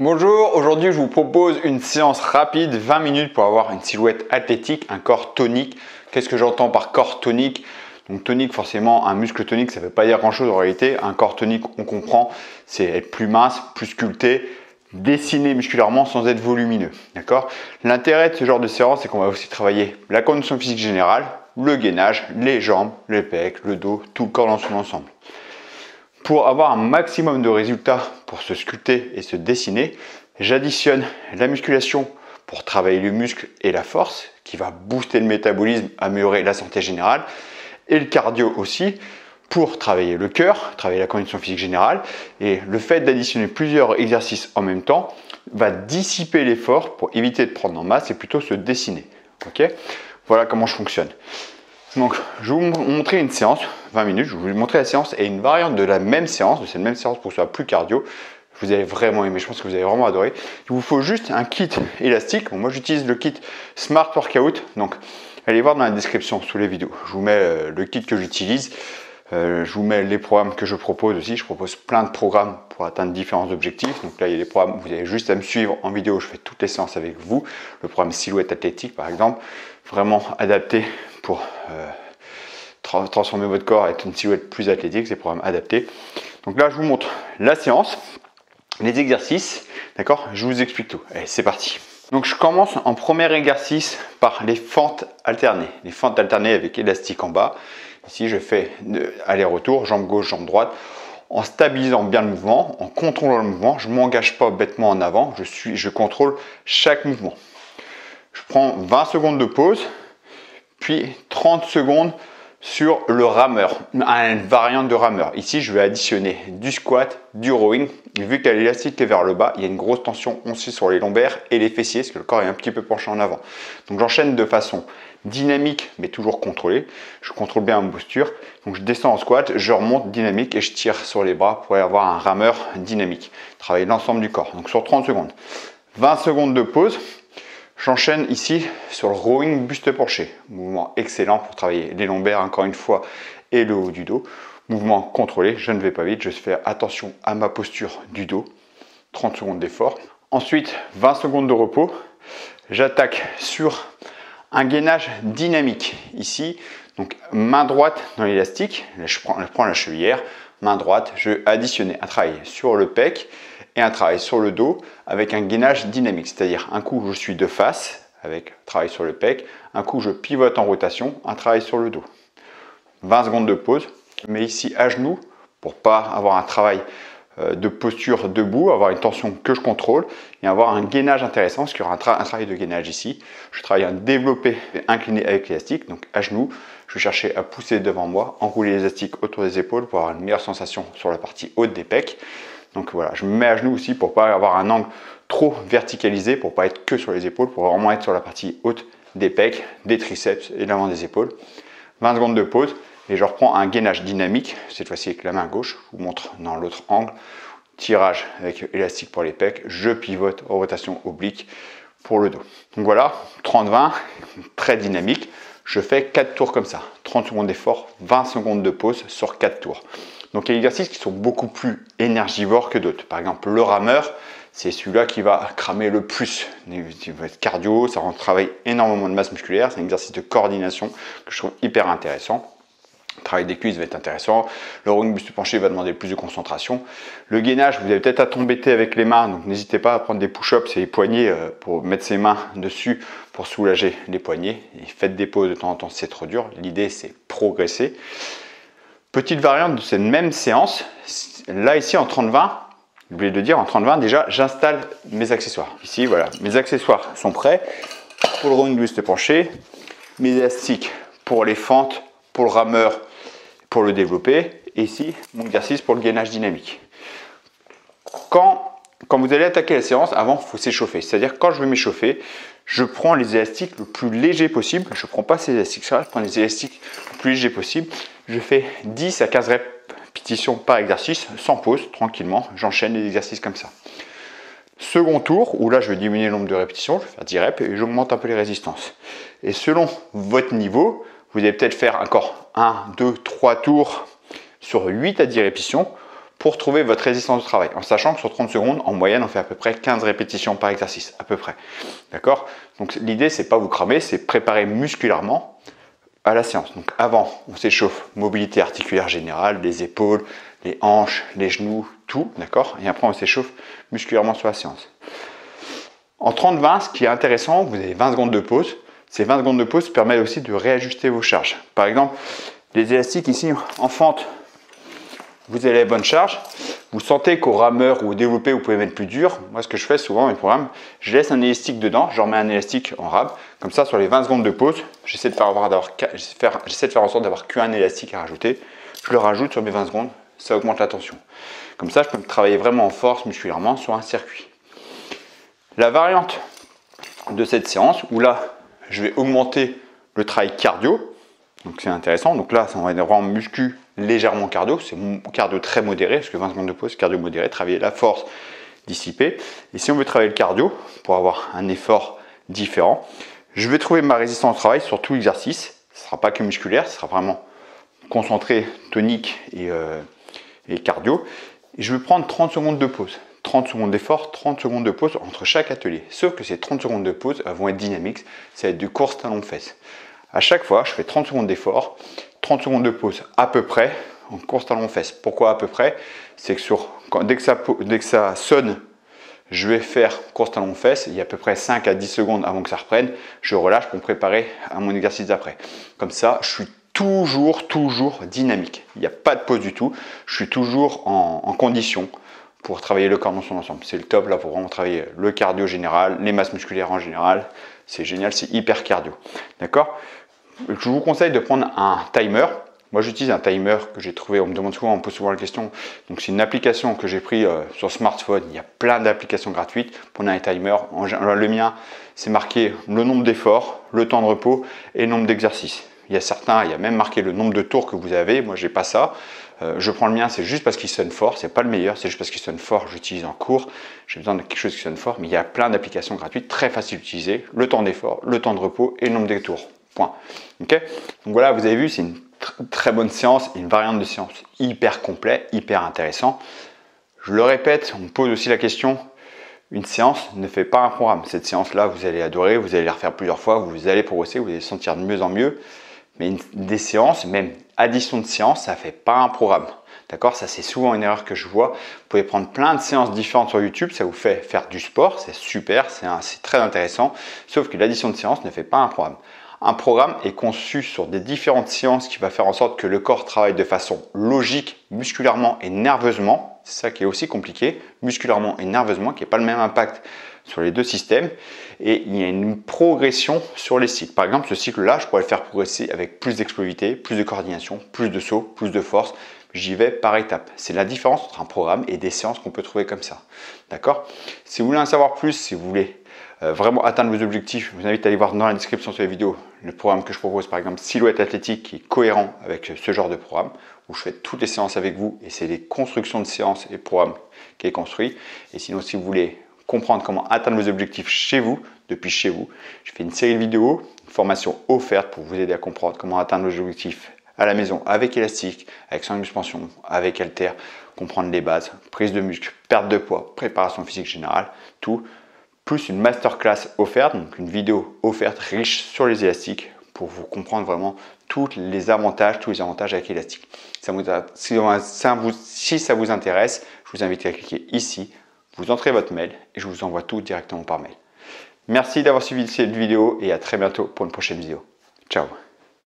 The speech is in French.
Bonjour, aujourd'hui je vous propose une séance rapide, 20 minutes pour avoir une silhouette athlétique, un corps tonique. Qu'est-ce que j'entends par corps tonique? Donc tonique, forcément, un muscle tonique, ça ne veut pas dire grand chose en réalité. Un corps tonique, on comprend, c'est être plus mince, plus sculpté, dessiné musculairement sans être volumineux. D'accord? L'intérêt de ce genre de séance, c'est qu'on va aussi travailler la condition physique générale, le gainage, les jambes, les pecs, le dos, tout le corps dans son ensemble. Pour avoir un maximum de résultats pour se sculpter et se dessiner, j'additionne la musculation pour travailler le muscle et la force, qui va booster le métabolisme, améliorer la santé générale, et le cardio aussi, pour travailler le cœur, travailler la condition physique générale. Et le fait d'additionner plusieurs exercices en même temps va dissiper l'effort pour éviter de prendre en masse et plutôt se dessiner. Ok? Voilà comment je fonctionne. Donc, je vais vous montrer une séance, 20 minutes, je vais vous montrer la séance et une variante de la même séance, de cette même séance pour que ce soit plus cardio. Vous allez vraiment aimer, je pense que vous allez vraiment adorer. Il vous faut juste un kit élastique. Bon, moi, j'utilise le kit Smart Workout. Donc, allez voir dans la description sous les vidéos. Je vous mets le kit que j'utilise. Je vous mets les programmes que je propose aussi. Je propose plein de programmes pour atteindre différents objectifs. Donc là, il y a des programmes, vous avez juste à me suivre en vidéo. Je fais toutes les séances avec vous. Le programme Silhouette Athlétique, par exemple, vraiment adapté pour transformer votre corps et être une silhouette plus athlétique. C'est des programmes adaptés. Donc là, je vous montre la séance, les exercices. D'accord? Je vous explique tout. Allez, c'est parti. Donc je commence en premier exercice par les fentes alternées. Les fentes alternées avec élastique en bas. Ici, je fais aller-retour, jambe gauche, jambe droite, en stabilisant bien le mouvement, en contrôlant le mouvement. Je ne m'engage pas bêtement en avant, je contrôle chaque mouvement. Je prends 20 secondes de pause, puis 30 secondes sur le rameur, une variante de rameur. Ici, je vais additionner du squat, du rowing. Vu qu'il y a l'élastique est vers le bas, il y a une grosse tension aussi sur les lombaires et les fessiers, parce que le corps est un petit peu penché en avant. Donc j'enchaîne de façon dynamique, mais toujours contrôlée. Je contrôle bien ma posture. Donc je descends en squat, je remonte dynamique et je tire sur les bras pour avoir un rameur dynamique. Travailler l'ensemble du corps. Donc sur 30 secondes. 20 secondes de pause. J'enchaîne ici sur le rowing buste penché. Mouvement excellent pour travailler les lombaires encore une fois et le haut du dos. Mouvement contrôlé, je ne vais pas vite, je fais attention à ma posture du dos. 30 secondes d'effort. Ensuite, 20 secondes de repos. J'attaque sur un gainage dynamique. Ici, donc main droite dans l'élastique. Je prends la chevillère. Main droite, je vais additionner un travail sur le pec et un travail sur le dos avec un gainage dynamique. C'est-à-dire un coup, je suis de face avec travail sur le pec. Un coup, je pivote en rotation, un travail sur le dos. 20 secondes de pause. Je mets ici à genoux pour pas avoir un travail de posture debout, avoir une tension que je contrôle et avoir un gainage intéressant parce qu'il y aura un travail de gainage ici. Je travaille un développé incliné avec l'élastique, donc à genoux. Je vais chercher à pousser devant moi, enrouler l'élastique autour des épaules pour avoir une meilleure sensation sur la partie haute des pecs. Donc voilà, je me mets à genoux aussi pour pas avoir un angle trop verticalisé, pour pas être que sur les épaules, pour vraiment être sur la partie haute des pecs, des triceps et l'avant des épaules. 20 secondes de pause. Et je reprends un gainage dynamique, cette fois-ci avec la main gauche. Je vous montre dans l'autre angle. Tirage avec élastique pour les pecs. Je pivote en rotation oblique pour le dos. Donc voilà, 30-20, très dynamique. Je fais 4 tours comme ça. 30 secondes d'effort, 20 secondes de pause sur 4 tours. Donc il y a des exercices qui sont beaucoup plus énergivores que d'autres. Par exemple, le rameur, c'est celui-là qui va cramer le plus. Il va être cardio, ça travaille énormément de masse musculaire. C'est un exercice de coordination que je trouve hyper intéressant. Le travail des cuisses va être intéressant. Le rowing buste penché va demander plus de concentration. Le gainage, vous avez peut-être à t'embêter avec les mains, donc n'hésitez pas à prendre des push-ups et les poignets pour mettre ses mains dessus pour soulager les poignets. Et faites des pauses de temps en temps si c'est trop dur. L'idée, c'est progresser. Petite variante de cette même séance. Là, ici, en 30-20, j'ai oublié de dire, en 30-20, déjà, j'installe mes accessoires. Ici, voilà, mes accessoires sont prêts pour le rowing buste penché, mes élastiques pour les fentes, pour le rameur, pour le développer. Et ici, mon exercice pour le gainage dynamique. Quand vous allez attaquer la séance, avant, il faut s'échauffer. C'est-à-dire, quand je vais m'échauffer, je prends les élastiques le plus léger possible. Je ne prends pas ces élastiques-là, je prends les élastiques le plus léger possible. Je fais 10 à 15 répétitions par exercice, sans pause, tranquillement. J'enchaîne les exercices comme ça. Second tour, où là, je vais diminuer le nombre de répétitions. Je vais faire 10 reps et j'augmente un peu les résistances. Et selon votre niveau, vous allez peut-être faire encore 1, 2, 3 tours sur 8 à 10 répétitions pour trouver votre résistance au travail, en sachant que sur 30 secondes, en moyenne, on fait à peu près 15 répétitions par exercice, à peu près. D'accord? Donc l'idée, c'est pas vous cramer, c'est préparer musculairement à la séance. Donc avant, on s'échauffe, mobilité articulaire générale, les épaules, les hanches, les genoux, tout, d'accord? Et après, on s'échauffe musculairement sur la séance. En 30-20, ce qui est intéressant, vous avez 20 secondes de pause. Ces 20 secondes de pause permettent aussi de réajuster vos charges. Par exemple, les élastiques ici en fente, vous avez la bonne charge. Vous sentez qu'au rameur ou au développé, vous pouvez mettre plus dur. Moi, ce que je fais souvent dans mes programmes, je laisse un élastique dedans, je remets un élastique en rab. Comme ça, sur les 20 secondes de pause, j'essaie de faire en sorte d'avoir qu'un élastique à rajouter. Je le rajoute sur mes 20 secondes, ça augmente la tension. Comme ça, je peux travailler vraiment en force musculairement sur un circuit. La variante de cette séance, où là, je vais augmenter le travail cardio. Donc c'est intéressant. Donc là, ça va être vraiment muscu légèrement cardio. C'est mon cardio très modéré, parce que 20 secondes de pause, cardio modéré, travailler la force dissipée. Et si on veut travailler le cardio, pour avoir un effort différent, je vais trouver ma résistance au travail sur tout l'exercice. Ce ne sera pas que musculaire, ce sera vraiment concentré, tonique et cardio. Et je vais prendre 30 secondes de pause. 30 secondes d'effort, 30 secondes de pause entre chaque atelier. Sauf que ces 30 secondes de pause vont être dynamiques. Ça va être du course talon-fesse. À chaque fois, je fais 30 secondes d'effort, 30 secondes de pause à peu près en course talon-fesse. Pourquoi à peu près? C'est que dès que ça sonne, je vais faire course talon-fesse. Il y a à peu près 5 à 10 secondes avant que ça reprenne. Je relâche pour me préparer à mon exercice d'après. Comme ça, je suis toujours dynamique. Il n'y a pas de pause du tout. Je suis toujours en condition pour travailler le corps dans son ensemble. C'est le top là pour vraiment travailler le cardio général, les masses musculaires en général. C'est génial, c'est hyper cardio. D'accord? Je vous conseille de prendre un timer. Moi, j'utilise un timer que j'ai trouvé. On me demande souvent, on me pose souvent la question. Donc, c'est une application que j'ai pris sur smartphone. Il y a plein d'applications gratuites. Prenez un timer. Le mien, c'est marqué le nombre d'efforts, le temps de repos et le nombre d'exercices. Il y a certains, il y a même marqué le nombre de tours que vous avez. Moi, j'ai pas ça. Je prends le mien, c'est juste parce qu'il sonne fort. C'est pas le meilleur, c'est juste parce qu'il sonne fort. J'utilise en cours. J'ai besoin de quelque chose qui sonne fort. Mais il y a plein d'applications gratuites, très faciles d'utiliser. Le temps d'effort, le temps de repos et le nombre de tours. Point. Ok. Donc voilà, vous avez vu, c'est une très bonne séance, une variante de séance hyper complet, hyper intéressant. Je le répète, on me pose aussi la question, une séance ne fait pas un programme. Cette séance-là, vous allez adorer, vous allez la refaire plusieurs fois, vous allez progresser, vous allez sentir de mieux en mieux. Mais des séances, même addition de séances, ça ne fait pas un programme. D'accord? Ça, c'est souvent une erreur que je vois. Vous pouvez prendre plein de séances différentes sur YouTube, ça vous fait faire du sport, c'est super, c'est très intéressant. Sauf que l'addition de séances ne fait pas un programme. Un programme est conçu sur des différentes séances qui va faire en sorte que le corps travaille de façon logique, musculairement et nerveusement. C'est ça qui est aussi compliqué, musculairement et nerveusement, qui n'a pas le même impact sur les deux systèmes. Et il y a une progression sur les cycles. Par exemple, ce cycle-là, je pourrais le faire progresser avec plus d'explosivité, plus de coordination, plus de saut, plus de force. J'y vais par étapes. C'est la différence entre un programme et des séances qu'on peut trouver comme ça. D'accord? Si vous voulez en savoir plus, si vous voulez vraiment atteindre vos objectifs, je vous invite à aller voir dans la description sur la vidéo le programme que je propose, par exemple Silhouette Athlétique, qui est cohérent avec ce genre de programme, où je fais toutes les séances avec vous et c'est les constructions de séances et programmes qui est construit. Et sinon, si vous voulez comprendre comment atteindre vos objectifs chez vous, depuis chez vous, je fais une série de vidéos, une formation offerte pour vous aider à comprendre comment atteindre vos objectifs à la maison avec élastique, avec sans suspension, avec halter, comprendre les bases, prise de muscle, perte de poids, préparation physique générale, tout, plus une masterclass offerte, donc une vidéo offerte riche sur les élastiques pour vous comprendre vraiment tous les avantages avec l'élastique. Si ça vous intéresse, je vous invite à cliquer ici, vous entrez votre mail et je vous envoie tout directement par mail. Merci d'avoir suivi cette vidéo et à très bientôt pour une prochaine vidéo. Ciao.